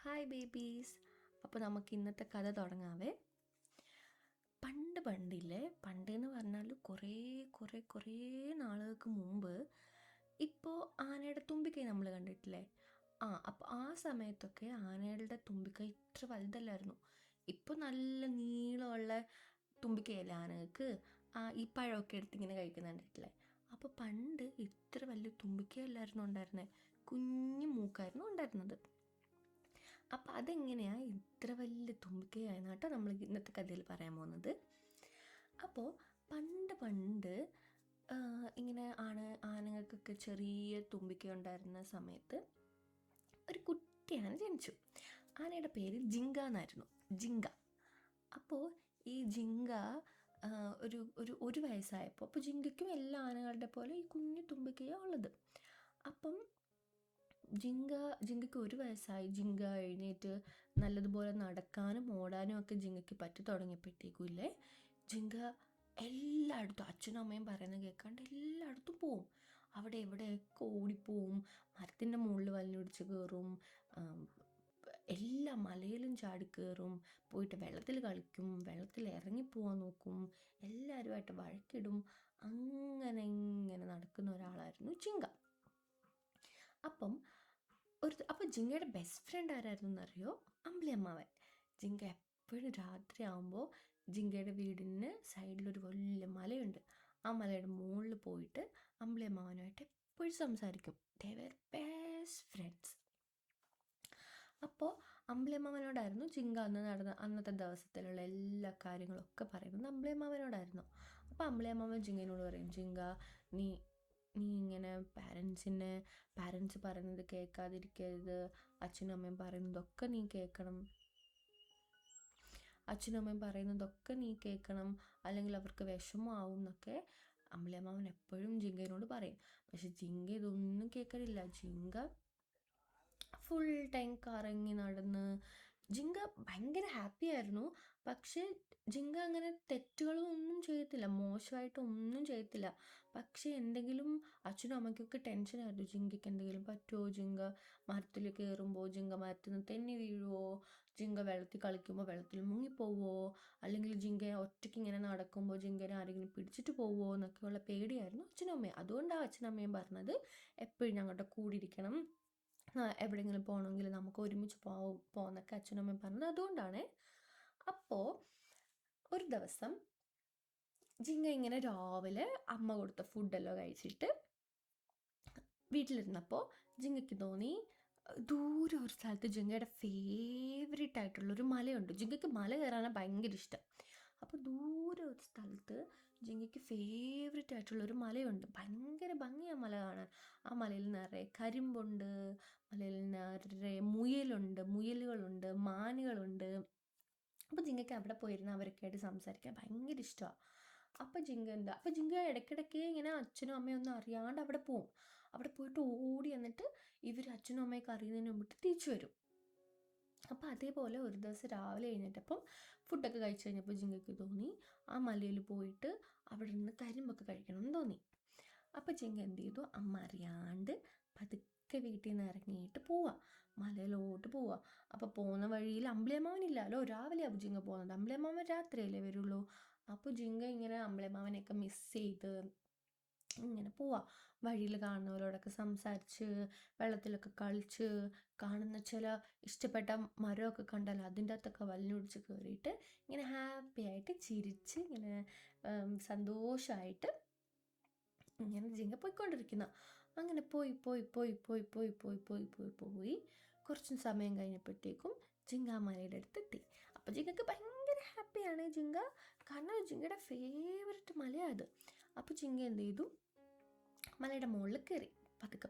Hi babies. അപ്പോൾ നമുക്ക് ഇന്നത്തെ കഥ തുടങ്ങാവേ. പണ്ടില്ലേ, പണ്ടെന്ന് പറഞ്ഞാൽ കുറേ കുറേ കുറേ നാളുകൾക്ക് മുമ്പ്, ഇപ്പോൾ ആനയുടെ തുമ്പിക്കൈ നമ്മൾ കണ്ടിട്ടില്ലേ? അപ്പോൾ ആ സമയത്തൊക്കെ ആനകളുടെ തുമ്പിക്കൈ ഇത്ര വലുതല്ലായിരുന്നു. ഇപ്പോൾ നല്ല നീളമുള്ള തുമ്പിക്കൈയല്ലേ ആനകൾക്ക്. ഈ പഴമൊക്കെ എടുത്തിങ്ങനെ കഴിക്കുന്ന കണ്ടിട്ടില്ലേ? അപ്പോൾ പണ്ട് ഇത്ര വലിയ തുമ്പിക്കൈ അല്ലായിരുന്നു ഉണ്ടായിരുന്നത്, കുഞ്ഞു മൂക്കായിരുന്നു ഉണ്ടായിരുന്നത്. അപ്പം അതെങ്ങനെയാണ് ഇത്ര വലിയ തുമ്പിക്കൈയായെന്ന് കേട്ടോ നമ്മൾ ഇന്നത്തെ കഥയിൽ പറയാൻ പോകുന്നത്. അപ്പോൾ പണ്ട് ഇങ്ങനെ ആനകൾക്കൊക്കെ ചെറിയ തുമ്പിക്കൈ ഉണ്ടായിരുന്ന സമയത്ത് ഒരു കുട്ടിയാണ് ജനിച്ചു. ആനയുടെ പേര് ജിങ്ക എന്നായിരുന്നു, ജിങ്ക. അപ്പോൾ ഈ ജിങ്ക ഒരു വയസ്സായപ്പോൾ, അപ്പോൾ ജിങ്കയ്ക്കും എല്ലാ ആനകളുടെ പോലെ ഈ കുഞ്ഞു തുമ്പിക്കൈയാണ് ഉള്ളത്. അപ്പം ജിങ്കയ്ക്ക് 1 വയസ്സായി. ജിങ്ക എഴുന്നേറ്റ് നല്ലതുപോലെ നടക്കാനും ഓടാനും ഒക്കെ ജിങ്കയ്ക്ക് പറ്റി തുടങ്ങിയപ്പോഴത്തേക്കുമില്ലേ, ജിങ്ക എല്ലായിടത്തും അച്ഛനും അമ്മയും പറയുന്നത് കേൾക്കാണ്ട് എല്ലായിടത്തും പോവും. അവിടെ എവിടെയൊക്കെ ഓടിപ്പോവും, മരത്തിൻ്റെ മുകളിൽ വലിഞ്ഞൊടിച്ച് കയറും, എല്ലാ മലയിലും ചാടിക്കയറും, പോയിട്ട് വെള്ളത്തിൽ കളിക്കും, വെള്ളത്തിൽ ഇറങ്ങിപ്പോവാൻ നോക്കും, എല്ലാവരുമായിട്ട് വഴക്കിടും. അങ്ങനെ ഇങ്ങനെ നടക്കുന്ന ഒരാളായിരുന്നു ജിങ്ക. അപ്പോൾ ജിങ്കയുടെ ബെസ്റ്റ് ഫ്രണ്ട് ആരായിരുന്നു എന്നറിയോ? അമ്പിളിയമ്മാവൻ. ജിങ്ക എപ്പോഴും രാത്രി ആകുമ്പോൾ ജിങ്കയുടെ വീടിന് സൈഡിലൊരു വലിയ മലയുണ്ട്. ആ മലയുടെ മുകളിൽ പോയിട്ട് അമ്പിളിയമ്മാവനുമായിട്ട് എപ്പോഴും സംസാരിക്കും. They were best friends. അപ്പോൾ അമ്പിളിയമ്മാവനോടായിരുന്നു ജിങ്ക അന്നത്തെ ദിവസത്തിലുള്ള എല്ലാ കാര്യങ്ങളൊക്കെ പറയുന്നത് അമ്പിളിയമ്മാവനോടായിരുന്നു. അപ്പോൾ അമ്പിളിയമ്മാവൻ ജിങ്കയോട് പറയും, ജിങ്ക നീ ഇങ്ങനെ പാരൻസ് പറയുന്നത് കേൾക്കാതിരിക്കരുത്, അച്ഛനും അമ്മയും പറയുന്നതൊക്കെ നീ കേൾക്കണം, അല്ലെങ്കിൽ അവർക്ക് വിഷമമാവും എന്നൊക്കെ അമ്പിളിയമ്മാവൻ എപ്പോഴും ജിങ്കയോട് പറയും. പക്ഷെ ജിങ്ക ഇതൊന്നും കേൾക്കലില്ല. ജിങ്ക ഫുൾ ടൈം കറങ്ങി നടന്ന് ജിങ്ക ഭയങ്കര ഹാപ്പി ആയിരുന്നു. പക്ഷേ ജിങ്ക അങ്ങനെ തെറ്റുകളൊന്നും ചെയ്യത്തില്ല, മോശമായിട്ടൊന്നും ചെയ്യത്തില്ല. പക്ഷേ എന്തെങ്കിലും അച്ഛനും അമ്മയ്ക്കൊക്കെ ടെൻഷനായിരുന്നു, ജിങ്കയ്ക്ക് എന്തെങ്കിലും പറ്റുമോ, ജിങ്ക മരത്തിൽ കയറുമ്പോൾ ജിങ്ക മരത്തിൽ നിന്ന് തെന്നി വീഴുമോ, ജിങ്ക വെള്ളത്തിൽ കളിക്കുമ്പോൾ വെള്ളത്തിൽ മുങ്ങിപ്പോവോ, അല്ലെങ്കിൽ ജിങ്ക ഒറ്റയ്ക്ക് ഇങ്ങനെ നടക്കുമ്പോൾ ജിങ്കനെ ആരെങ്കിലും പിടിച്ചിട്ട് പോവുമോ എന്നൊക്കെയുള്ള പേടിയായിരുന്നു അച്ഛനും അമ്മയും. അതുകൊണ്ടാണ് അച്ഛനും അമ്മയും പറഞ്ഞത് എപ്പോഴും ഞങ്ങളുടെ കൂടെ ഇരിക്കണം, എവിടെയെങ്കിലും പോകണമെങ്കിൽ നമുക്ക് ഒരുമിച്ച് പോകുന്നൊക്കെ അച്ഛനും അമ്മയും പറഞ്ഞത് അതുകൊണ്ടാണ്. അപ്പോൾ ഒരു ദിവസം ജിങ്ക ഇങ്ങനെ രാവിലെ അമ്മ കൊടുത്ത ഫുഡെല്ലാം കഴിച്ചിട്ട് വീട്ടിലിരുന്നപ്പോൾ ജിങ്കയ്ക്ക് തോന്നി, ദൂരെ ഒരു സ്ഥലത്ത് ജിങ്കയുടെ ഫേവറേറ്റ് ആയിട്ടുള്ളൊരു മലയുണ്ട്. ജിങ്കയ്ക്ക് മല കയറാനാണ് ഭയങ്കര ഇഷ്ടം. അപ്പോൾ ദൂരെ ഒരു സ്ഥലത്ത് ജിങ്കയ്ക്ക് ഫേവറേറ്റ് ആയിട്ടുള്ളൊരു മലയുണ്ട്. ഭയങ്കര ഭംഗിയാണ് മല കാണാൻ. ആ മലയിൽ നിറയെ കരിമ്പുണ്ട്, മലയിൽ നിറയെ മുയലുകളുണ്ട്, മാനുകളുണ്ട്. അപ്പോൾ ജിങ്കയ്ക്ക് അവിടെ പോയിരുന്ന അവരൊക്കെ ആയിട്ട് സംസാരിക്കാൻ ഭയങ്കര ഇഷ്ടമാണ്. അപ്പോൾ ജിങ്ക ഇടയ്ക്കിടയ്ക്ക് ഇങ്ങനെ അച്ഛനും അമ്മയും ഒന്നും അറിയാണ്ട് അവിടെ പോവും. അവിടെ പോയിട്ട് ഓടി എന്നിട്ട് ഇവർ അച്ഛനും അമ്മയൊക്കെ അറിയുന്നതിന് മുമ്പിട്ട് തിരിച്ചു വരും. അപ്പോൾ അതേപോലെ ഒരു ദിവസം രാവിലെ എഴുന്നേറ്റപ്പം ഫുഡൊക്കെ കഴിച്ചു കഴിഞ്ഞപ്പോൾ ജിങ്കയ്ക്ക് തോന്നി ആ മലയിൽ പോയിട്ട് അവിടെ നിന്ന് കരിമ്പൊക്കെ കഴിക്കണം എന്ന് തോന്നി. അപ്പോൾ ജിങ്ക എന്ത് ചെയ്തു, അമ്മ അറിയാണ്ട് പതുക്കെ വീട്ടിൽ നിന്ന് ഇറങ്ങിയിട്ട് മലയിലോട്ട് പോവുക. അപ്പോൾ പോകുന്ന വഴിയിൽ അമ്പിളിയമ്മാവനില്ലല്ലോ, രാവിലെയാണ് ജിങ്ക പോകുന്നത്, അമ്പിളിയമ്മാവൻ രാത്രിയല്ലേ വരുള്ളൂ. അപ്പോൾ ജിങ്ക ഇങ്ങനെ അമ്പിളിയമ്മാവനെയൊക്കെ മിസ് ചെയ്ത് ഇങ്ങനെ വഴിയിൽ കാണുന്നവരോടൊക്കെ സംസാരിച്ച് വെള്ളത്തിലൊക്കെ കളിച്ച്, കാണുന്ന ചില ഇഷ്ടപ്പെട്ട മരമൊക്കെ കണ്ടാൽ അതിൻ്റെ അകത്തൊക്കെ വലിഞ്ഞൊടിച്ച് കയറിയിട്ട് ഇങ്ങനെ ഹാപ്പി ആയിട്ട് ചിരിച്ച് ഇങ്ങനെ സന്തോഷമായിട്ട് ഇങ്ങനെ ജിങ്ക പോയിക്കൊണ്ടിരിക്കുന്ന. അങ്ങനെ പോയി കുറച്ച് സമയം കഴിഞ്ഞപ്പോഴത്തേക്കും ജിങ്ക മലയുടെ അടുത്തെത്തി. അപ്പോൾ ജിങ്കക്ക് ഭയങ്കര ഹാപ്പിയാണ് കാരണം ജിങ്കയുടെ ഫേവററ്റ് മലയാണ് അത്. അപ്പോൾ ജിങ്ക എന്ത് ചെയ്തു, മലയുടെ മുകളിൽ കയറി പതുക്കെ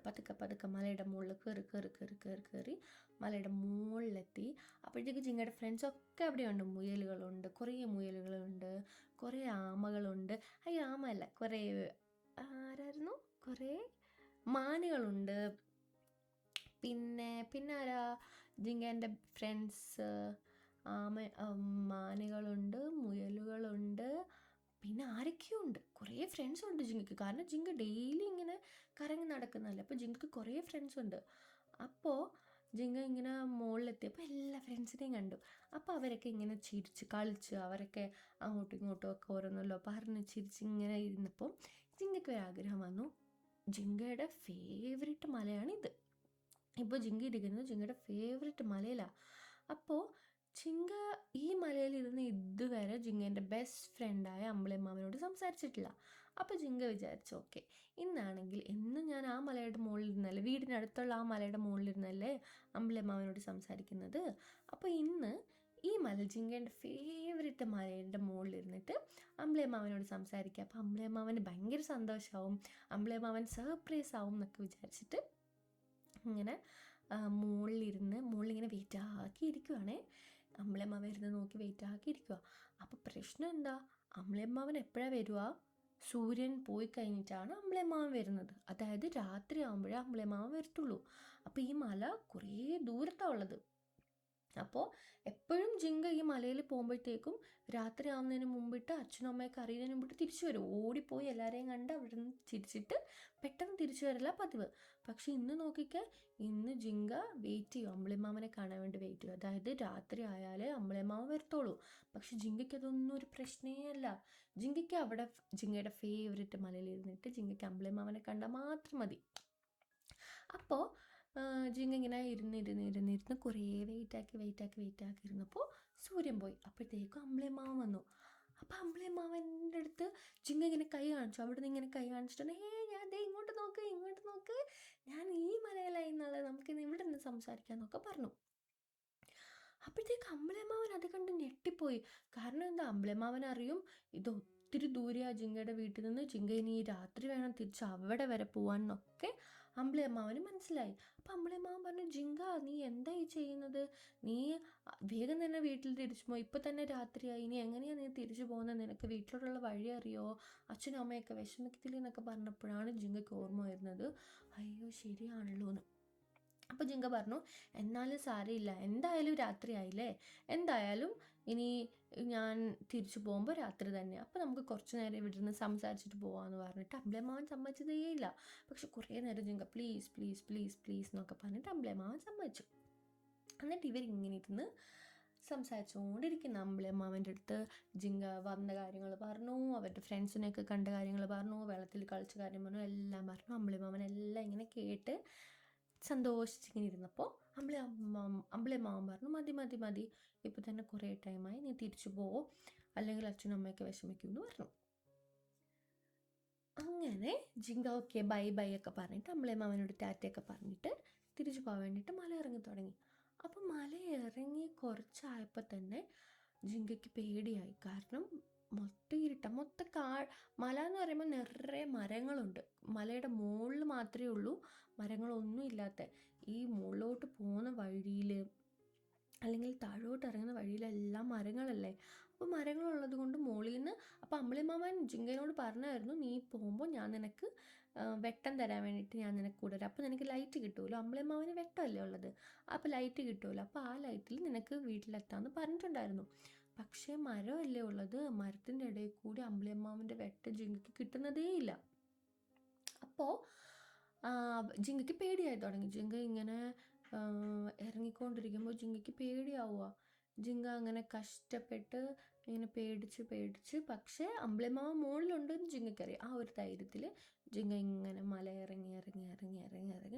മലയുടെ മുകളിൽ കയറി മലയുടെ മുകളിലെത്തി. അപ്പോഴത്തേക്ക് ജിങ്കയുടെ ഫ്രണ്ട്സൊക്കെ അവിടെയുണ്ട്. കുറേ മുയലുകളുണ്ട്, കുറേ ആമകളുണ്ട്. ആമയല്ല, കുറേ മാനുകളുണ്ട്. പിന്നെ ആരാ, ജിങ്കേൻ്റെ ഫ്രണ്ട്സ് മാനുകളുണ്ട്, മുയലുകളുണ്ട്, പിന്നെ ആരൊക്കെയോ ഉണ്ട്. കുറേ ഫ്രണ്ട്സ് ഉണ്ട് ജിങ്കയ്ക്ക്, കാരണം ജിങ്ക ഡെയിലി ഇങ്ങനെ കറങ്ങി നടക്കുന്നതല്ലേ. അപ്പോൾ ജിങ്കയ്ക്ക് കുറേ ഫ്രണ്ട്സ് ഉണ്ട്. അപ്പോൾ ജിങ്ക ഇങ്ങനെ മുകളിലെത്തിയപ്പോൾ എല്ലാ ഫ്രണ്ട്സിനെയും കണ്ടു. അപ്പോൾ അവരൊക്കെ ഇങ്ങനെ ചിരിച്ച് കളിച്ച് അവരൊക്കെ അങ്ങോട്ടും ഇങ്ങോട്ടും ഒക്കെ ഓരോന്നല്ലോ പറഞ്ഞ് ചിരിച്ച് ഇങ്ങനെ ഇരുന്നപ്പോൾ ജിങ്കയ്ക്ക് ഒരു ആഗ്രഹം വന്നു. ജിങ്കയുടെ ഫേവറേറ്റ് മലയാണിത്. ഇപ്പോൾ ജിങ്ക ഇരിക്കുന്നത് ജിങ്കയുടെ ഫേവറേറ്റ് മലയിലാണ്. അപ്പോൾ ജിങ്ക ഈ മലയിലിരുന്ന് ഇതുവരെ ജിങ്കേൻ്റെ ബെസ്റ്റ് ഫ്രണ്ടായ അമ്പിളിയമ്മാവനോട് സംസാരിച്ചിട്ടില്ല. അപ്പോൾ ജിങ്ക വിചാരിച്ചു, ഓക്കെ, ഇന്നാണെങ്കിൽ എന്നും ഞാൻ ആ മലയുടെ മുകളിലിരുന്നല്ലേ, വീടിനടുത്തുള്ള ആ മലയുടെ മുകളിലിരുന്നല്ലേ അമ്പിളിയമ്മാവനോട് സംസാരിക്കുന്നത്. അപ്പോൾ ഇന്ന് ഈ മല ജിങ്കേൻ്റെ ഫേവറേറ്റ് മലയുടെ മുകളിലിരുന്നിട്ട് അമ്പിളിയമ്മാവനോട് സംസാരിക്കുക. അപ്പോൾ അമ്പിളിയമ്മാവന് ഭയങ്കര സന്തോഷമാവും, അമ്പിളിയമ്മാവൻ സർപ്രൈസ് ആവും എന്നൊക്കെ വിചാരിച്ചിട്ട് ഇങ്ങനെ മുകളിലിങ്ങനെ വെയിറ്റ് ആക്കിയിരിക്കുവാണേ. അമ്പിളിയമ്മാവൻ ഇരുന്ന് നോക്കി വെയിറ്റ് ആക്കിയിരിക്കുക. അപ്പോൾ പ്രശ്നം എന്താ, അമ്പിളിയമ്മാവൻ എപ്പോഴാണ് വരിക? സൂര്യൻ പോയി കഴിഞ്ഞിട്ടാണ് അമ്പിളിയമ്മാവൻ വരുന്നത്. അതായത് രാത്രി ആകുമ്പോഴേ അമ്പിളിയമ്മാവൻ വരത്തുള്ളൂ. അപ്പോൾ ഈ മല കുറേ ദൂരത്താണ് ഉള്ളത്. അപ്പോൾ എപ്പോഴും ജിങ്ക ഈ മലയിൽ പോകുമ്പോഴത്തേക്കും രാത്രി ആവുന്നതിന് മുമ്പിട്ട് അച്ഛനും അമ്മയൊക്കെ അറിയുന്നതിന് മുമ്പിട്ട് തിരിച്ചു വരും. ഓടിപ്പോയി എല്ലാവരെയും കണ്ട് അവിടെ നിന്ന് ചിരിച്ചിട്ട് പെട്ടെന്ന് തിരിച്ചു വരില്ല പതിവ്. പക്ഷെ ഇന്ന് നോക്കിക്കാൻ, ഇന്ന് ജിങ്ക വെയിറ്റ് ചെയ്യും, അമ്പിളിയമ്മാവനെ കാണാൻ വേണ്ടി വെയിറ്റ് ചെയ്യും. അതായത് രാത്രി ആയാലേ അമ്പിളിയമ്മാവൻ വരത്തുള്ളൂ. പക്ഷെ ജിങ്കയ്ക്ക് അതൊന്നും ഒരു പ്രശ്നമേ അല്ല. ജിങ്കയ്ക്ക് അവിടെ ജിങ്കയുടെ ഫേവറേറ്റ് മലയിൽ ഇരുന്നിട്ട് ജിങ്കയ്ക്ക് അമ്പിളിയമ്മാവനെ കണ്ടാൽ മാത്രം മതി. അപ്പോൾ ജിങ്ക ഇങ്ങനെ ഇരുന്ന് കുറേ വെയിറ്റ് ആക്കി ഇരുന്നപ്പോൾ സൂര്യൻ പോയി. അപ്പോഴത്തേക്കും അമ്പിളിയമ്മാവൻ വന്നു. അപ്പോൾ അമ്പിളിയമ്മാവൻ്റെ അടുത്ത് ജിങ്ക ഇങ്ങനെ കൈ കാണിച്ചു. അവിടെ നിന്ന് ഇങ്ങനെ കൈ കാണിച്ചിട്ടുണ്ട്, ഞാൻ ദേ ഇങ്ങോട്ട് നോക്ക്, ഞാൻ ഈ മലയിലായി എന്നുള്ളത്, നമുക്ക് ഇവിടെ നിന്ന് സംസാരിക്കാമെന്നൊക്കെ പറഞ്ഞു. അപ്പോഴത്തേക്ക് അമ്പിളിയമ്മാവൻ അത് കണ്ട് ഞെട്ടിപ്പോയി. കാരണം എന്താ, അമ്പിളിയമ്മാവൻ അറിയും ഇത് ഒത്തിരി ദൂരെയാണ് ജിങ്കയുടെ വീട്ടിൽ നിന്ന്, ജിങ്ക ഇനി ഈ രാത്രി വേണം തിരിച്ച് അവിടെ വരെ പോകാൻ എന്നൊക്കെ അമ്പിളിയമ്മാവന് മനസ്സിലായി. അപ്പം അമ്പിളിയമ്മാവൻ പറഞ്ഞു, ജിങ്ക നീ എന്താ ഈ ചെയ്യുന്നത്? നീ വേഗം തന്നെ വീട്ടിൽ തിരിച്ചു പോ, ഇപ്പം തന്നെ രാത്രിയായി, ഇനി എങ്ങനെയാണ് നീ തിരിച്ചു പോകുന്നത്? നിനക്ക് വീട്ടിലോട്ടുള്ള വഴി അറിയോ? അച്ഛനും അമ്മയൊക്കെ വിഷമിക്കത്തില്ല എന്നൊക്കെ പറഞ്ഞപ്പോഴാണ് ജിങ്കയ്ക്ക് ഓർമ്മ വരുന്നത്, അയ്യോ ശരിയാണല്ലോ എന്ന്. അപ്പോൾ ജിങ്ക പറഞ്ഞു, എന്നാലും സാരമില്ല, എന്തായാലും രാത്രി ആയില്ലേ, എന്തായാലും ഇനി ഞാൻ തിരിച്ചു പോകുമ്പോൾ രാത്രി തന്നെ, അപ്പോൾ നമുക്ക് കുറച്ച് നേരം ഇവിടെ നിന്ന് സംസാരിച്ചിട്ട് പോകാമെന്ന് പറഞ്ഞിട്ട് അമ്പിളിയമ്മാവൻ സമ്മതിച്ചതേയില്ല. പക്ഷെ കുറേ നേരം ജിങ്ക പ്ലീസ് പ്ലീസ് പ്ലീസ് പ്ലീസ് എന്നൊക്കെ പറഞ്ഞിട്ട് അമ്പിളിയമ്മാവൻ സമ്മതിച്ചു. എന്നിട്ട് ഇവരിങ്ങനെ ഇരുന്ന് സംസാരിച്ചുകൊണ്ടിരിക്കുന്ന അമ്പിളിയമ്മാവൻ്റെ അടുത്ത് ജിങ്ക വന്ന കാര്യങ്ങൾ പറഞ്ഞു, അവരുടെ ഫ്രണ്ട്സിനെയൊക്കെ കണ്ട കാര്യങ്ങൾ പറഞ്ഞു, വെള്ളത്തിൽ കളിച്ച കാര്യം പറഞ്ഞു, എല്ലാം പറഞ്ഞു. അമ്പിളിയമ്മാവൻ എല്ലാം ഇങ്ങനെ കേട്ട് സന്തോഷിച്ചിങ്ങനെ ഇരുന്നപ്പോൾ അമ്പിളിയമ്മാവൻ പറഞ്ഞു, മതി, ഇപ്പം തന്നെ കുറേ ടൈമായി, നീ തിരിച്ചു പോവോ, അല്ലെങ്കിൽ അച്ഛനും അമ്മയൊക്കെ വിഷമിക്കുമെന്ന് പറഞ്ഞു. അങ്ങനെ ജിങ്ക ഓക്കെ ബൈ ഒക്കെ പറഞ്ഞിട്ട് അമ്പിളിയമ്മാവനോട് ടാറ്റയൊക്കെ പറഞ്ഞിട്ട് തിരിച്ചു പോകാൻ വേണ്ടിയിട്ട് മല ഇറങ്ങി തുടങ്ങി. അപ്പം മല ഇറങ്ങി കുറച്ചായപ്പോൾ തന്നെ ജിങ്കയ്ക്ക് പേടിയായി. കാരണം മല എന്ന് പറയുമ്പോൾ നിറയെ മരങ്ങളുണ്ട്. മലയുടെ മുകളിൽ മാത്രമേ ഉള്ളൂ മരങ്ങളൊന്നും ഇല്ലാത്ത. ഈ മുകളിലോട്ട് പോകുന്ന വഴിയിൽ അല്ലെങ്കിൽ താഴോട്ട് ഇറങ്ങുന്ന വഴിയിലെല്ലാം മരങ്ങളല്ലേ. അപ്പോൾ മരങ്ങളുള്ളത് കൊണ്ട് മുകളിൽ നിന്ന്, അപ്പോൾ അമ്പിളിയമ്മാവൻ ജിങ്കയോട് പറഞ്ഞായിരുന്നു, നീ പോകുമ്പോൾ ഞാൻ നിനക്ക് വെട്ടം തരാൻ വേണ്ടിയിട്ട് ഞാൻ നിനക്ക് കൂടെ വരാം, അപ്പോൾ നിനക്ക് ലൈറ്റ് കിട്ടുമല്ലോ, അമ്പിളിയമ്മാവന് വെട്ടമല്ലേ ഉള്ളത്, അപ്പോൾ ലൈറ്റ് കിട്ടുമല്ലോ, അപ്പോൾ ആ ലൈറ്റിൽ നിനക്ക് വീട്ടിലെത്താമെന്ന് പറഞ്ഞിട്ടുണ്ടായിരുന്നു. പക്ഷേ മരമല്ലേ ഉള്ളത്, മരത്തിൻ്റെ ഇടയിൽ കൂടി അമ്പിളിയമ്മാവൻ്റെ വെട്ടം ജിങ്കയ്ക്ക് കിട്ടുന്നതേ ഇല്ല. അപ്പോൾ ജിങ്കയ്ക്ക് പേടിയായി തുടങ്ങി. ജിങ്ക ഇങ്ങനെ ഇറങ്ങിക്കൊണ്ടിരിക്കുമ്പോൾ ജിങ്കയ്ക്ക് പേടിയാവുക. ജിങ്ക അങ്ങനെ കഷ്ടപ്പെട്ട് ഇങ്ങനെ പേടിച്ച് പക്ഷേ അമ്പിളിയമ്മാവൻ മുകളിലുണ്ടെന്ന് ജിങ്കയ്ക്കറിയാം. ആ ഒരു ധൈര്യത്തിൽ ജിങ്ക ഇങ്ങനെ മല ഇറങ്ങി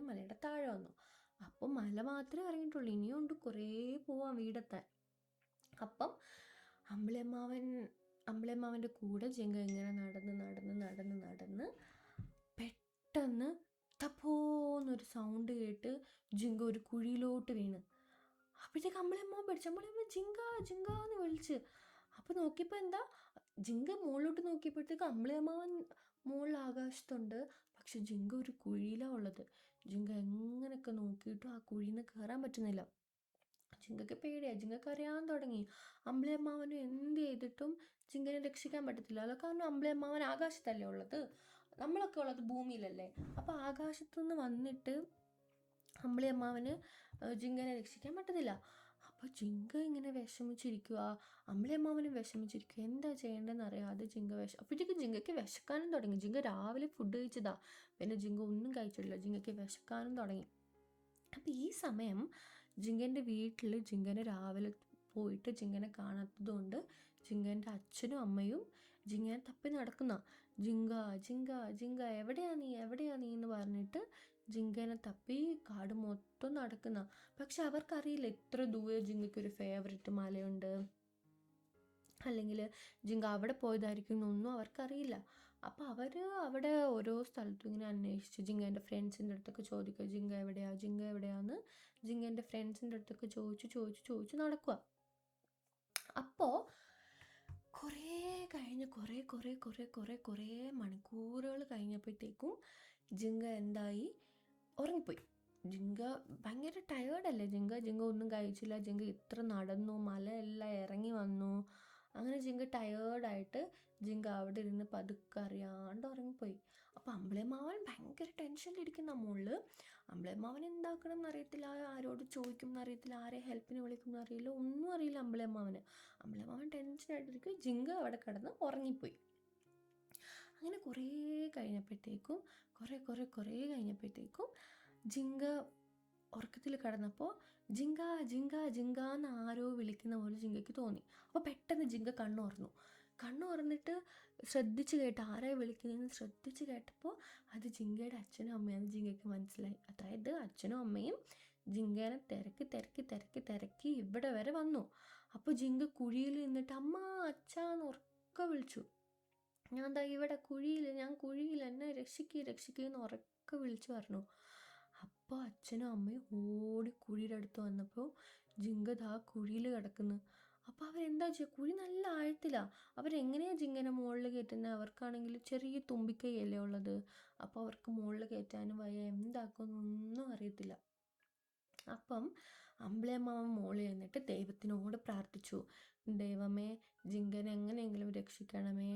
മലയുടെ താഴെ വന്നു. അപ്പോൾ മല മാത്രമേ ഇറങ്ങിയിട്ടുള്ളൂ, ഇനിയും ഉണ്ട് കുറേ പോവാം വീടെത്താൻ. അപ്പം അമ്പിളിയമ്മാവൻ്റെ കൂടെ ജിങ്ക ഇങ്ങനെ നടന്ന് പെട്ടെന്ന് തപ്പോന്നൊരു സൗണ്ട് കേട്ട് ജിങ്ക ഒരു കുഴിയിലോട്ട് വീണ്. അപ്പോഴത്തേക്ക് അമ്പിളിയമ്മാവൻ പഠിച്ചു, അമ്പിളിയമ്മ ജിങ്ക എന്ന് വിളിച്ച്. അപ്പോൾ നോക്കിയപ്പോൾ എന്താ, ജിങ്ക മുകളിലോട്ട് നോക്കിയപ്പോഴത്തേക്ക് അമ്പിളിയമ്മാവൻ മുകളിൽ ആകാശത്തുണ്ട്, പക്ഷെ ജിങ്ക ഒരു കുഴിയിലാണ് ഉള്ളത്. ജിങ്ക എങ്ങനെയൊക്കെ നോക്കിയിട്ടും ആ കുഴിയിൽ നിന്ന് കയറാൻ പറ്റുന്നില്ല. ജിങ്കയ്ക്ക് പേടിയായി, ജിങ്കയ്ക്ക് അറിയാൻ തുടങ്ങി അമ്പിളിയമ്മാവന് എന്ത് ചെയ്തിട്ടും ജിങ്കനെ രക്ഷിക്കാൻ പറ്റത്തില്ലല്ലോ. കാരണം അമ്പിളിയമ്മാവൻ ആകാശത്തല്ലേ ഉള്ളത്, നമ്മളൊക്കെ ഉള്ളത് ഭൂമിയിലല്ലേ. അപ്പോൾ ആകാശത്തുനിന്ന് വന്നിട്ട് അമ്പിളിയമ്മാവന് ജിങ്കനെ രക്ഷിക്കാൻ പറ്റത്തില്ല. അപ്പോൾ ജിങ്ക ഇങ്ങനെ വിഷമിച്ചിരിക്കുക, അമ്പിളിയമ്മാവനും വിഷമിച്ചിരിക്കുക, എന്താ ചെയ്യേണ്ടതെന്ന് അറിയാതെ ജിങ്ക അപ്പോഴത്തേക്ക് ജിങ്കയ്ക്ക് വിശക്കാനും തുടങ്ങി. ജിങ്ക രാവിലെ ഫുഡ് കഴിച്ചതാ, പിന്നെ ജിങ്ക ഒന്നും കഴിച്ചിട്ടില്ല, ജിങ്കയ്ക്ക് വിശക്കാനും തുടങ്ങി. അപ്പോൾ ഈ സമയം ജിങ്കൻ്റെ വീട്ടിൽ ജിങ്കനെ രാവിലെ പോയിട്ട് ജിങ്കനെ കാണാത്തത് കൊണ്ട് ജിങ്കൻ്റെ അച്ഛനും അമ്മയും ജിങ്കനെ തപ്പി നടക്കുന്ന ജിങ്ക ജിങ്ക ജിങ്ക എവിടെയാ നീ എന്ന് പറഞ്ഞിട്ട് ജിങ്കനെ തപ്പി കാട് മൊത്തം നടക്കുന്ന. പക്ഷെ അവർക്കറിയില്ല ഇത്ര ദൂരെ ജിങ്കയ്ക്കൊരു ഫേവററ്റ് മലയുണ്ട്, അല്ലെങ്കിൽ ജിങ്ക അവിടെ പോയതായിരിക്കും എന്നൊന്നും അവർക്കറിയില്ല. അപ്പോൾ അവർ അവിടെ ഓരോ സ്ഥലത്തും ഇങ്ങനെ അന്വേഷിച്ച് ജിങ്കേൻ്റെ ഫ്രണ്ട്സിൻ്റെ അടുത്തൊക്കെ ചോദിക്കുക, ജിങ്ക എവിടെയാന്ന് ജിങ്കേൻ്റെ ഫ്രണ്ട്സിൻ്റെ അടുത്തൊക്കെ ചോദിച്ച് നടക്കുക. അപ്പോൾ കുറേ കഴിഞ്ഞ് കുറേ മണിക്കൂറുകൾ കഴിഞ്ഞപ്പോഴത്തേക്കും ജിങ്ക എന്തായി, ഉറങ്ങിപ്പോയി. ജിങ്ക ഭയങ്കര ടയേർഡല്ലേ ജിങ്ക ഒന്നും കഴിച്ചില്ല. ജിങ്ക ഇത്ര നടന്നു, മലയെല്ലാം ഇറങ്ങി വന്നു. അങ്ങനെ ജിങ്ക ടയേർഡായിട്ട് ജിങ്ക അവിടെ ഇരുന്ന് പതുക്കെ അറിയാണ്ട് ഉറങ്ങിപ്പോയി. അപ്പോൾ അമ്പിളിയമ്മാവൻ ഭയങ്കര ടെൻഷനിലിരിക്കുന്ന മുകളിൽ. അമ്പിളിയമ്മാവൻ എന്താക്കണം എന്നറിയത്തില്ല, ആരോട് ചോദിക്കും എന്നറിയത്തില്ല, ആരെ ഹെൽപ്പിന് വിളിക്കും എന്നറിയില്ല, ഒന്നും അറിയില്ല അമ്പിളിയമ്മാവൻ ടെൻഷനായിട്ടിരിക്കും. ജിങ്ക അവിടെ കിടന്ന് ഉറങ്ങിപ്പോയി. അങ്ങനെ കുറേ കഴിഞ്ഞപ്പോഴത്തേക്കും ജിങ്ക ഉറക്കത്തിൽ കിടന്നപ്പോൾ ജിങ്ക എന്ന് ആരോ വിളിക്കുന്ന പോലെ ജിങ്കയ്ക്ക് തോന്നി. അപ്പോൾ പെട്ടെന്ന് ജിങ്ക കണ്ണു തുറന്നിട്ട് ശ്രദ്ധിച്ച് കേട്ട് ആരായി വിളിക്കുന്നതെന്ന് ശ്രദ്ധിച്ച് കേട്ടപ്പോൾ അത് ജിങ്കയുടെ അച്ഛനും അമ്മയാണ് ജിങ്കയ്ക്ക് മനസ്സിലായി. അതായത് അച്ഛനും അമ്മയും ജിങ്കേനെ തിരക്കി ഇവിടെ വരെ വന്നു. അപ്പോൾ ജിങ്ക കുഴിയിൽ നിന്നിട്ട് അമ്മ അച്ഛാന്ന് ഉറക്കെ വിളിച്ചു. ഞാൻ ദാ ഇവിടെ ഞാൻ കുഴിയിൽ എന്നെ രക്ഷിക്ക് എന്ന് ഉറക്കെ വിളിച്ചു പറഞ്ഞു. അപ്പോൾ അച്ഛനും അമ്മയും ഓടി കുഴിയുടെ അടുത്ത് വന്നപ്പോൾ ജിങ്ക ദാ കുഴിയിൽ കിടക്കുന്നു. അപ്പോൾ അവരെന്താ ചെയ്യുക, കുഴി നല്ല ആഴത്തിലാണ്. അവരെങ്ങനെയാണ് ജിങ്കനെ മുകളിൽ കയറ്റുന്നത്? അവർക്കാണെങ്കിൽ ചെറിയ തുമ്പിക്കൈയല്ലേ ഉള്ളത്. അപ്പോൾ അവർക്ക് മുകളിൽ കയറ്റാനും വയ്യ, എന്താക്കുമെന്നൊന്നും അറിയത്തില്ല. അപ്പം അമ്പിളിയമ്മാവൻ മുകളിൽ നിന്നിട്ട് ദൈവത്തിനോട് പ്രാർത്ഥിച്ചു, ദൈവമേ ജിങ്കനെ എങ്ങനെയെങ്കിലും രക്ഷിക്കണമേ,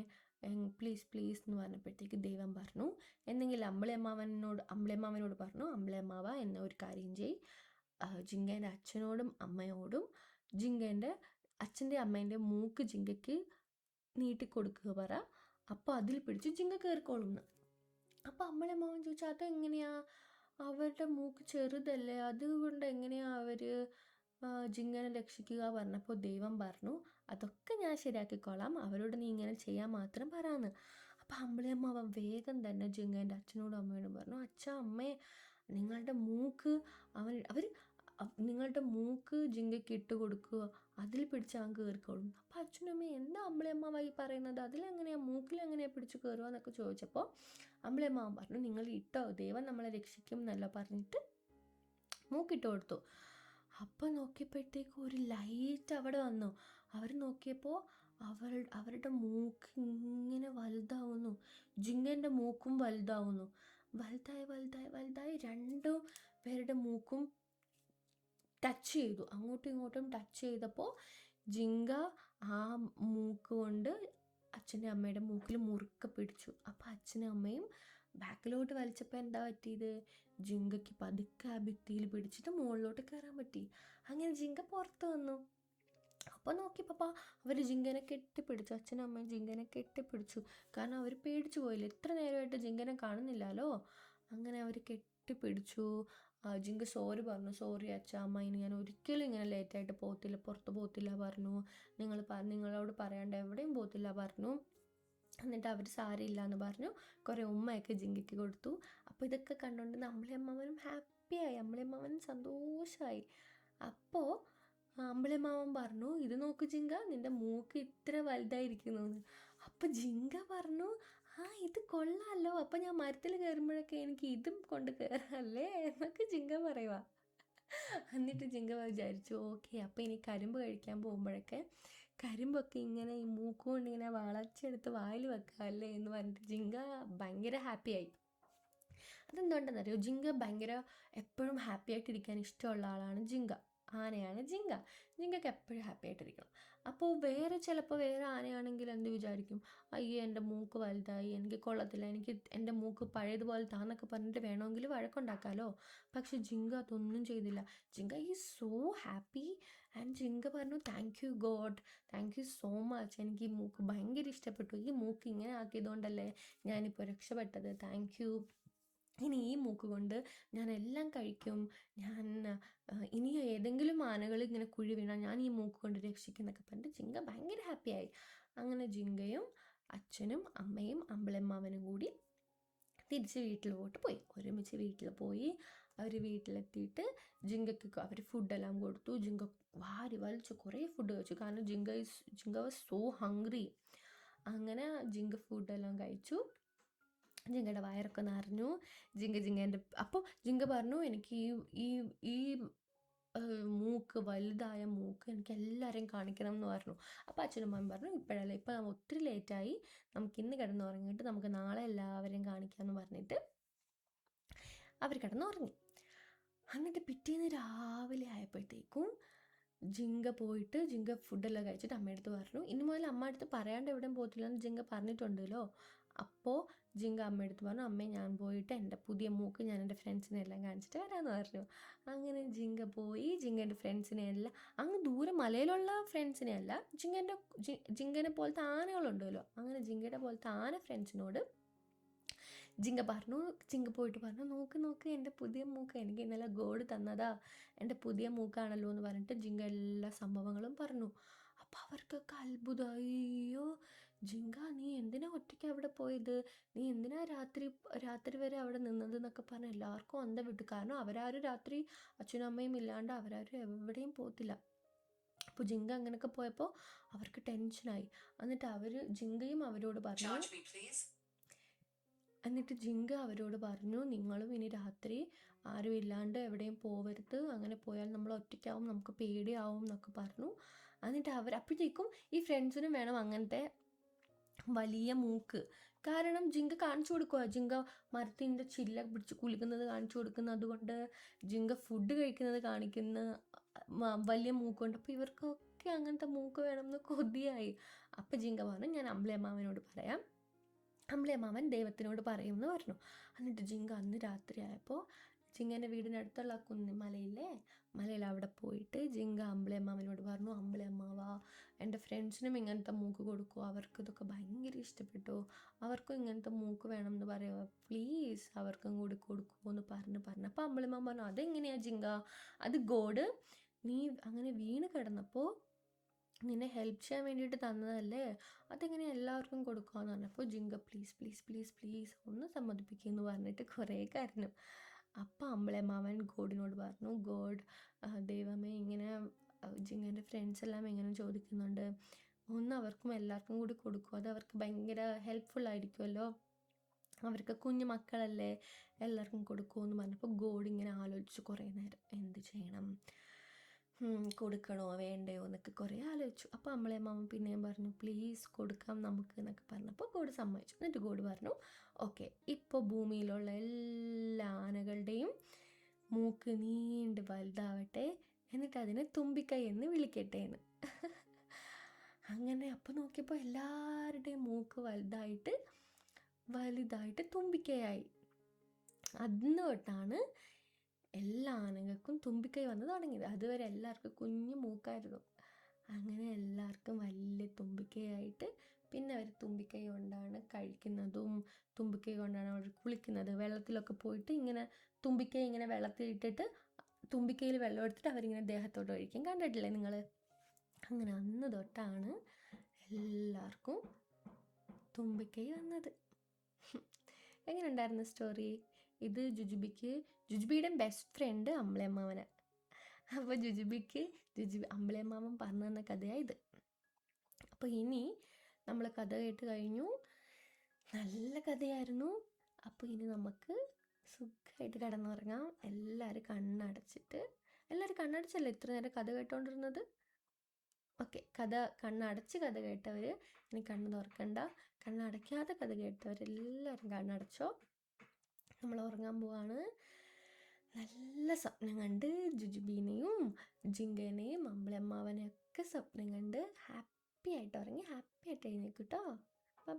പ്ലീസ് എന്ന് പറഞ്ഞപ്പോഴത്തേക്ക് ദൈവം പറഞ്ഞു, എന്തെങ്കിലും അമ്പിളിയമ്മാവനോട് പറഞ്ഞു, അമ്പിളിയമ്മാവ എന്ന ഒരു കാര്യം ചെയ്, ജിങ്കേൻ്റെ അച്ഛനോടും അമ്മയോടും ജിങ്കേൻ്റെ അച്ഛൻ്റെ അമ്മേൻ്റെ മൂക്ക് ജിങ്കയ്ക്ക് നീട്ടിക്കൊടുക്കുക പറ, അപ്പോൾ അതിൽ പിടിച്ച് ജിങ്ക കയറിക്കോളും. അപ്പോൾ അമ്പിളിയമ്മാവൻ ചോദിച്ചു, അതെങ്ങനെയാ, അവരുടെ മൂക്ക് ചെറുതല്ലേ, അതുകൊണ്ട് എങ്ങനെയാ അവർ ജിങ്കനെ രക്ഷിക്കുക പറഞ്ഞപ്പോൾ ദൈവം പറഞ്ഞു, അതൊക്കെ ഞാൻ ശരിയാക്കിക്കോളാം, അവരോട് നീ ഇങ്ങനെ ചെയ്യാൻ മാത്രം പറയാന്ന്. അപ്പം അമ്പിളിയമ്മാവൻ വേഗം തന്നെ ജിങ്കേൻ്റെ അച്ഛനോടും അമ്മയോടും പറഞ്ഞു, അച്ഛാ അമ്മേ, നിങ്ങളുടെ മൂക്ക് ജിങ്കയ്ക്ക് ഇട്ട് കൊടുക്കുക, അതിൽ പിടിച്ച് അവൻ കയറിക്കോളും. അപ്പം അച്ഛനും അമ്മയും എന്താ അമ്പിളിയമ്മാവായി പറയുന്നത്, മൂക്കിലെങ്ങനെയാണ് പിടിച്ച് കയറുക എന്നൊക്കെ ചോദിച്ചപ്പോൾ അമ്പിളിയമ്മാവൻ പറഞ്ഞു, നിങ്ങൾ ഇട്ടോ, ദൈവം നമ്മളെ രക്ഷിക്കും എന്നല്ല പറഞ്ഞിട്ട് മൂക്കിട്ട് കൊടുത്തു. അപ്പം നോക്കിയപ്പോഴത്തേക്കും ഒരു ലൈറ്റ് അവിടെ വന്നു. അവർ നോക്കിയപ്പോൾ അവരുടെ മൂക്ക് ഇങ്ങനെ വലുതാവുന്നു, ജിങ്കൻ്റെ മൂക്കും വലുതാവുന്നു. വലുതായി രണ്ടു പേരുടെ മൂക്കും ടച്ച് ചെയ്തു, അങ്ങോട്ടും ഇങ്ങോട്ടും ടച്ച് ചെയ്തപ്പോൾ ജിങ്ക ആ മൂക്ക് കൊണ്ട് അച്ഛൻ്റെ അമ്മയുടെ മൂക്കിൽ മുറുക്കെ പിടിച്ചു. അപ്പോൾ അച്ഛനും അമ്മയും ബാക്കിലോട്ട് വലിച്ചപ്പോൾ എന്താ പറ്റിയത്, ജിങ്കയ്ക്ക് പതുക്കെ ആ ഭിത്തിയിൽ പിടിച്ചിട്ട് മുകളിലോട്ട് കയറാൻ പറ്റി. അങ്ങനെ ജിങ്ക പുറത്ത് വന്നു. അപ്പോൾ നോക്കിയപ്പോൾ അവർ ജിങ്കനെ കെട്ടിപ്പിടിച്ചു, അച്ഛനും അമ്മയും ജിങ്കനെ കെട്ടിപ്പിടിച്ചു. കാരണം അവർ പേടിച്ചു പോയില്ല, ഇത്ര നേരമായിട്ട് ജിങ്കനെ കാണുന്നില്ലല്ലോ. അങ്ങനെ അവർ കെട്ടിപ്പിടിച്ചു. ജിങ്ക സോറി പറഞ്ഞു, സോറി അച്ഛാ അമ്മ, ഇനി ഞാൻ ഒരിക്കലും ഇങ്ങനെ ലേറ്റായിട്ട് പുറത്ത് പോകത്തില്ല പറഞ്ഞു, നിങ്ങളോട് പറയാണ്ട് എവിടെയും പോകത്തില്ല പറഞ്ഞു. എന്നിട്ട് അവർ സാരമില്ല എന്ന് പറഞ്ഞു, കുറേ ഉമ്മയൊക്കെ ജിങ്കയ്ക്ക് കൊടുത്തു. അപ്പോൾ ഇതൊക്കെ കണ്ടുകൊണ്ട് അമ്പിളിയമ്മാവനും ഹാപ്പിയായി, അമ്പിളിയമ്മാവനും സന്തോഷമായി. അപ്പോൾ അമ്പിളിയമ്മാവൻ പറഞ്ഞു, ഇത് നോക്ക് ജിങ്ക, നിൻ്റെ മൂക്ക് ഇത്ര വലുതായിരിക്കുന്നു. അപ്പോൾ ജിങ്ക പറഞ്ഞു, ഇത് കൊള്ളാമല്ലോ, അപ്പം ഞാൻ മരത്തിൽ കയറുമ്പോഴൊക്കെ എനിക്ക് ഇതും കൊണ്ട് കയറാമല്ലേ എന്നൊക്കെ ജിങ്ക പറയുക. എന്നിട്ട് ജിങ്ക വിചാരിച്ചു, ഓക്കെ, അപ്പോൾ ഇനി കരിമ്പ് കഴിക്കാൻ പോകുമ്പോഴൊക്കെ കരിമ്പൊക്കെ ഇങ്ങനെ ഈ മൂക്ക് കൊണ്ട് ഇങ്ങനെ വളച്ചെടുത്ത് വായിൽ വെക്കാമല്ലേ എന്ന് പറഞ്ഞിട്ട് ജിങ്ക ഭയങ്കര ഹാപ്പിയായി. അതെന്തുകൊണ്ടെന്നറിയോ, ജിങ്ക ഭയങ്കര എപ്പോഴും ഹാപ്പി ആയിട്ടിരിക്കാൻ ഇഷ്ടമുള്ള ആളാണ് ആനയാണ് ജിങ്കയ്ക്ക് എപ്പോഴും ഹാപ്പി ആയിട്ടിരിക്കണം. അപ്പോൾ ചിലപ്പോൾ വേറെ ആനയാണെങ്കിൽ എന്ത് വിചാരിക്കും, അയ്യോ എൻ്റെ മൂക്ക് വലുതായി, എനിക്ക് കൊള്ളത്തില്ല, എനിക്ക് എൻ്റെ മൂക്ക് പഴയതുപോലെ താന്നൊക്കെ പറഞ്ഞിട്ട് വേണമെങ്കിൽ വഴക്കുണ്ടാക്കാമല്ലോ. പക്ഷെ ജിങ്ക അതൊന്നും ചെയ്തില്ല. ജിങ്ക ഈസ് സോ ഹാപ്പി. ആൻഡ് ജിങ്ക പറഞ്ഞു, thank you God, thank you so much, എനിക്ക് ഈ മൂക്ക് ഭയങ്കര ഇഷ്ടപ്പെട്ടു, ഈ മൂക്ക് ഇങ്ങനെ ആക്കിയതുകൊണ്ടല്ലേ ഞാനിപ്പോൾ രക്ഷപ്പെട്ടത്, താങ്ക് യു. ഇനി ഈ മൂക്ക് കൊണ്ട് ഞാൻ എല്ലാം കഴിക്കും, ഞാൻ ഇനി ഏതെങ്കിലും ആനകൾ ഇങ്ങനെ കുഴി വീണാൽ ഞാൻ ഈ മൂക്ക് കൊണ്ട് രക്ഷിക്കും എന്നൊക്കെ പറഞ്ഞിട്ട് ജിങ്ക ഭയങ്കര ഹാപ്പിയായി. അങ്ങനെ ജിങ്കയും അച്ഛനും അമ്മയും അമ്പിളമ്മാവനും കൂടി തിരിച്ച് വീട്ടിലോട്ട് പോയി. ഒരുമിച്ച് വീട്ടിൽ പോയി. അവർ വീട്ടിലെത്തിയിട്ട് ജിങ്കയ്ക്ക് അവർ ഫുഡെല്ലാം കൊടുത്തു. ജിങ്ക വാരി വലിച്ച് കുറേ ഫുഡ് കഴിച്ചു. കാരണം ജിങ്ക വാസ് സോ ഹംഗ്രി. അങ്ങനെ ജിങ്ക ഫുഡെല്ലാം കഴിച്ചു. ജിങ്കയുടെ വയറൊക്കെ നിറഞ്ഞു. ജിങ്കേൻ്റെ അപ്പോൾ ജിങ്ക പറഞ്ഞു, എനിക്ക് ഈ ഈ മൂക്ക്, വലുതായ മൂക്ക് എനിക്ക് എല്ലാവരെയും കാണിക്കണം എന്ന് പറഞ്ഞു. അപ്പോൾ അച്ഛനും അമ്മയും പറഞ്ഞു, ഇപ്പോഴല്ല, ഇപ്പം ഒത്തിരി ലേറ്റായി, നമുക്ക് ഇന്ന് കിടന്നുറങ്ങിയിട്ട് നമുക്ക് നാളെ എല്ലാവരെയും കാണിക്കാമെന്ന് പറഞ്ഞിട്ട് അവർ കിടന്നുറങ്ങി. എന്നിട്ട് പിറ്റേന്ന് രാവിലെ ആയപ്പോഴത്തേക്കും ജിങ്ക പോയിട്ട് ജിങ്ക ഫുഡെല്ലാം കഴിച്ചിട്ട് അമ്മയടുത്ത് പറഞ്ഞു, ഇനി മുതൽ അമ്മ അടുത്ത് പറയാണ്ട് എവിടെയും പോകത്തില്ല എന്ന് ജിങ്ക പറഞ്ഞിട്ടുണ്ടല്ലോ. അപ്പോൾ ജിങ്ക അമ്മയടുത്ത് പറഞ്ഞു, അമ്മേ ഞാൻ പോയിട്ട് എൻ്റെ പുതിയ മൂക്ക് ഞാൻ എൻ്റെ ഫ്രണ്ട്സിനെ എല്ലാം കാണിച്ചിട്ട് വരാമെന്ന് പറഞ്ഞു. അങ്ങനെ ജിങ്ക പോയി ജിങ്കൻ്റെ ഫ്രണ്ട്സിനെ എല്ലാം, അങ്ങ് ദൂരെ മലയിലുള്ള ഫ്രണ്ട്സിനെ അല്ല, ജിങ്കനെ പോലത്തെ ആനകളുണ്ടല്ലോ, അങ്ങനെ ജിങ്കയുടെ പോലത്തെ ആന ഫ്രണ്ട്സിനോട് ജിങ്ക പോയിട്ട് പറഞ്ഞു, നോക്ക് എൻ്റെ പുതിയ മൂക്ക്, എനിക്ക് ഇന്നലെ ഗോഡ് തന്നതാ, എൻ്റെ പുതിയ മൂക്കാണല്ലോ എന്ന് പറഞ്ഞിട്ട് ജിങ്ക എല്ലാ സംഭവങ്ങളും പറഞ്ഞു. അപ്പം അവർക്കൊക്കെ അത്ഭുതമായി. അയ്യോ ജിങ്ക, നീ എന്തിനാ ഒറ്റയ്ക്ക് അവിടെ പോയത്, നീ എന്തിനാ രാത്രി വരെ അവിടെ നിന്നത് എന്നൊക്കെ പറഞ്ഞ് എല്ലാവർക്കും അന്തം വിട്ടു. കാരണം അവരാരും രാത്രി അച്ഛനും അമ്മയും ഇല്ലാണ്ട് അവരാരും എവിടെയും പോകത്തില്ല. അപ്പോൾ ജിങ്ക അങ്ങനെയൊക്കെ പോയപ്പോൾ അവർക്ക് ടെൻഷനായി. എന്നിട്ട് ജിങ്കയും അവരോട് പറഞ്ഞു, നിങ്ങളും ഇനി രാത്രി ആരും ഇല്ലാണ്ട് എവിടെയും പോവരുത്, അങ്ങനെ പോയാൽ നമ്മൾ ഒറ്റയ്ക്കാവും, നമുക്ക് പേടിയാവും എന്നൊക്കെ പറഞ്ഞു. എന്നിട്ട് അപ്പോഴത്തേക്കും ഈ ഫ്രണ്ട്സിനും വേണം അങ്ങനത്തെ വലിയ മൂക്ക്. കാരണം ജിങ്ക കാണിച്ചു കൊടുക്കുക, ജിങ്ക മരത്തിൻ്റെ ചില്ല പിടിച്ച് കുലുക്കുന്നത് കാണിച്ചു കൊടുക്കുന്നു, അതുകൊണ്ട് ജിങ്ക ഫുഡ് കഴിക്കുന്നത് കാണിക്കുന്ന വലിയ മൂക്കുണ്ട്. അപ്പോൾ ഇവർക്കൊക്കെ അങ്ങനത്തെ മൂക്ക് വേണമെന്ന് കൊതിയായി. അപ്പം ജിങ്ക പറഞ്ഞു, ഞാൻ അമ്പിളിയമ്മാവനോട് പറയാം, അമ്പിളിയമ്മാവൻ ദൈവത്തിനോട് പറയും എന്ന് പറഞ്ഞു. എന്നിട്ട് ജിങ്ക അന്ന് രാത്രി ആയപ്പോൾ ജിങ്കൻ്റെ വീടിനടുത്തുള്ള മലയിൽ അവിടെ പോയിട്ട് ജിങ്ക അമ്പിളിയമ്മാവനോട് പറഞ്ഞു, അമ്പിളിയമ്മാവാ, എൻ്റെ ഫ്രണ്ട്സിനും ഇങ്ങനത്തെ മൂക്ക് കൊടുക്കുമോ, അവർക്ക് ഇതൊക്കെ ഭയങ്കര ഇഷ്ടപ്പെട്ടു, അവർക്കും ഇങ്ങനത്തെ മൂക്ക് വേണം എന്ന് പറയുമോ, പ്ലീസ് അവർക്കും കൂടി കൊടുക്കുമോ എന്ന് പറഞ്ഞു. അപ്പോൾ അമ്പിളിയമ്മാവൻ പറഞ്ഞു, അതെങ്ങനെയാ ജിങ്ക, അത് ഗോഡ് നീ അങ്ങനെ വീണ് കിടന്നപ്പോൾ നിന്നെ ഹെൽപ്പ് ചെയ്യാൻ വേണ്ടിയിട്ട് തന്നതല്ലേ, അതെങ്ങനെ എല്ലാവർക്കും കൊടുക്കാമെന്ന് പറഞ്ഞപ്പോൾ ജിങ്ക പ്ലീസ് ഒന്ന് സമ്മതിപ്പിക്കുമെന്ന് പറഞ്ഞിട്ട് കുറേ കരഞ്ഞു. അപ്പം അമ്പിളിയമ്മാവൻ ഗോഡിനോട് പറഞ്ഞു, ഗോഡ്, ദൈവമേ, ഇങ്ങനെ ജിങ്കൻ്റെ ഫ്രണ്ട്സ് എല്ലാം ഇങ്ങനെ ചോദിക്കുന്നുണ്ട്, ഒന്ന് അവർക്കും എല്ലാവർക്കും കൂടി കൊടുക്കും, അത് അവർക്ക് ഭയങ്കര ഹെൽപ്ഫുൾ ആയിരിക്കുമല്ലോ, അവർക്ക് കുഞ്ഞു മക്കളല്ലേ, എല്ലാവർക്കും കൊടുക്കുമെന്ന് പറഞ്ഞപ്പോൾ ഗോഡ് ഇങ്ങനെ ആലോചിച്ചു കുറേ നേരം, എന്ത് ചെയ്യണം, കൊടുക്കണോ വേണ്ടയോ എന്നൊക്കെ കുറേ ആലോചിച്ചു. അപ്പോൾ അമ്പിളിയമ്മാവൻ പിന്നെയും പറഞ്ഞു, പ്ലീസ് കൊടുക്കാം നമുക്ക് എന്നൊക്കെ പറഞ്ഞപ്പോൾ ഗോഡ് സമ്മതിച്ചു. എന്നിട്ട് ഗോഡ് പറഞ്ഞു, ഓക്കെ, ഇപ്പോൾ ഭൂമിയിലുള്ള എല്ലാ ആനകളുടെയും മൂക്ക് നീണ്ട് വലുതാവട്ടെ, എന്നിട്ട് അതിനെ തുമ്പിക്കൈ എന്ന് വിളിക്കട്ടെ എന്ന്. അങ്ങനെ അപ്പോൾ നോക്കിയപ്പോൾ എല്ലാവരുടെയും മൂക്ക് വലുതായിട്ട് തുമ്പിക്കൈയായി. അന്ന് തൊട്ടാണ് എല്ലാ ആനകൾക്കും തുമ്പിക്കൈ വന്ന് തുടങ്ങിയത്. അതുവരെ എല്ലാവർക്കും കുഞ്ഞു മൂക്കായിരുന്നു. അങ്ങനെ എല്ലാവർക്കും വലിയ തുമ്പിക്കൈയായിട്ട് പിന്നെ അവർ തുമ്പിക്കൈ കൊണ്ടാണ് കഴിക്കുന്നതും, തുമ്പിക്കൈ കൊണ്ടാണ് അവർ കുളിക്കുന്നത്. വെള്ളത്തിലൊക്കെ പോയിട്ട് ഇങ്ങനെ തുമ്പിക്കൈ ഇങ്ങനെ വെള്ളത്തിലിട്ടിട്ട് തുമ്പിക്കൈയിൽ വെള്ളം എടുത്തിട്ട് അവരിങ്ങനെ ദേഹത്തോട്ട് ഒഴിക്കും, കണ്ടിട്ടില്ലേ നിങ്ങൾ? അങ്ങനെ അന്ന് തൊട്ടാണ് എല്ലാവർക്കും തുമ്പിക്കൈ വന്നത്. എങ്ങനെ ഉണ്ടായിരുന്നു സ്റ്റോറി? ഇത് ജുജുബിയുടെ ബെസ്റ്റ് ഫ്രണ്ട് അമ്പിളിയമ്മാവനാണ്. അപ്പോൾ അമ്പിളിയമ്മാവൻ പറഞ്ഞു തന്ന കഥയാണ് ഇത്. അപ്പോൾ ഇനി നമ്മൾ കഥ കേട്ട് കഴിഞ്ഞു, നല്ല കഥയായിരുന്നു. അപ്പോൾ ഇനി നമുക്ക് സുഖമായിട്ട് കിടന്നുറങ്ങാം. എല്ലാവരും കണ്ണടച്ചല്ലേ ഇത്ര നേരം കഥ കേട്ടോണ്ടിരുന്നത്? ഓക്കെ, കണ്ണടച്ച് കഥ കേട്ടവർ ഇനി കണ്ണ് തുറക്കണ്ട. കണ്ണടയ്ക്കാതെ കഥ കേട്ടവരെല്ലാവരും കണ്ണടച്ചോ. നമ്മൾ ഉറങ്ങാൻ പോവാണ്. നല്ല സ്വപ്നം കണ്ട് ജുജുബീനെയും ജിങ്കനെയും അമ്പിളിയമ്മാവനെയൊക്കെ സ്വപ്നം കണ്ട് ഹാപ്പി ആയിട്ട് ഉറങ്ങി ഹാപ്പി ആയിട്ട് എഴുന്നേൽക്കും കേട്ടോ.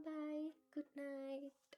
Bye, good night.